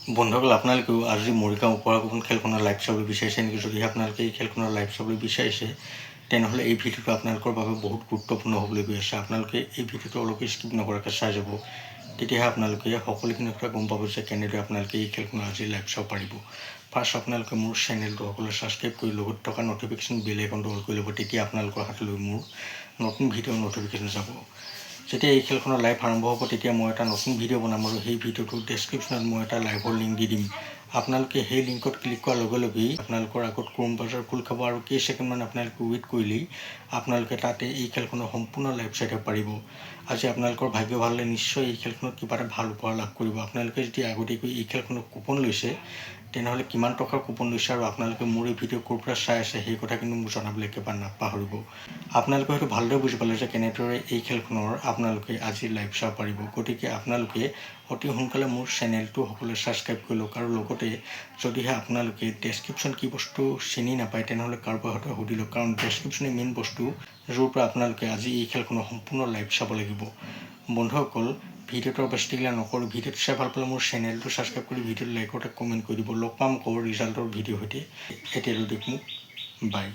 বন্ধুসকল আপোনালোকেও আজি মৰিগাঁও উপৰাগোপন খেলখনৰ লাইভ চাবলৈ বিচাৰিছে নেকি? যদিহে আপোনালোকে এই খেলখনৰ লাইভ চাবলৈ বিচাৰিছে তেনেহ'লে এই ভিডিঅ'টো আপোনালোকৰ বাবে বহুত গুৰুত্বপূৰ্ণ হ'বলৈ গৈ আছে। আপোনালোকে এই ভিডিঅ'টো অলপ স্কিপ নকৰাকৈ চাই যাব, তেতিয়াহে আপোনালোকে সকলোখিনি কথা গম পাব যে কেনেদৰে আপোনালোকে এই খেলখনৰ আজি লাইভ চাব পাৰিব। ফাৰ্ষ্ট আপোনালোকে মোৰ চেনেলটো সকলোৱে ছাবস্ক্ৰাইব কৰি লগত থকা ন'টিফিকেশ্যন বেল আইকনটো অল কৰি ল'ব, তেতিয়া আপোনালোকৰ হাতলৈ মোৰ নতুন ভিডিঅ'ৰ ন'টিফিকেশ্যন যাব। যেতিয়া এই খেলখনৰ লাইভ আৰম্ভ হ'ব তেতিয়া মই এটা নতুন ভিডিঅ' বনাম আৰু সেই ভিডিঅ'টোৰ ডেছক্ৰিপশ্যনত মই এটা লাইভৰ লিংক দি দিম। আপোনালোকে সেই লিংকত ক্লিক কৰাৰ লগে লগেই আপোনালোকৰ আগত ক্ৰোম ব্ৰাউজাৰ খোল খাব আৰু কেইছেকেণ্ডমান আপোনালোকে ৱেইট কৰিলেই আপোনালোকে তাতে এই খেলখনৰ সম্পূৰ্ণ লাইভ চাই থাকিব পাৰিব। আজি আপোনালোকৰ ভাগ্য ভাল হ'লে নিশ্চয় এই খেলখনত কিবা এটা ভাল উপহাৰ লাভ কৰিব। আপোনালোকে যদি আগতীয়াকৈ এই খেলখনৰ কুপন লৈছে তেনেহ'লে কিমান টকাৰ কুপন লৈছে আৰু আপোনালোকে মোৰ এই ভিডিঅ' ক'ৰ পৰা চাই আছে সেই কথা কিন্তু মোক জনাবলৈ একেবাৰে নাপাহৰিব। আপোনালোকে হয়তো ভালদৰে বুজি পালে যে কেনেদৰে এই খেলখনৰ আপোনালোকে আজি লাইভ চাব পাৰিব। গতিকে আপোনালোকে অতি সোনকালে মোৰ চেনেলটো সকলোৱে ছাবস্ক্ৰাইব কৰি লওক আৰু লগতে যদিহে আপোনালোকে ডেছক্ৰিপশ্যন কি বস্তু চিনি নাপায় তেনেহ'লে কাৰোবাৰ হয়তো সুধি লওক, কাৰণ ডেছক্ৰিপশ্যনেই মেইন বস্তু য'ৰ পৰা আপোনালোকে আজি এই খেলখনৰ সম্পূৰ্ণ লাইভ চাব লাগিব। বন্ধুসকল, ভিডিঅ'টো বেছি দেৰি নকৰোঁ, ভিডিঅ'টো চাই ভাল পালে মোৰ চেনেলটো ছাবস্ক্ৰাইব কৰি ভিডিঅ'টো লাইক এটা কমেণ্ট কৰি দিব। লগ পাম আকৌ ৰিজাল্টৰ ভিডিঅ' সৈতে। এতিয়ালৈ দিয়ক মোক বাই।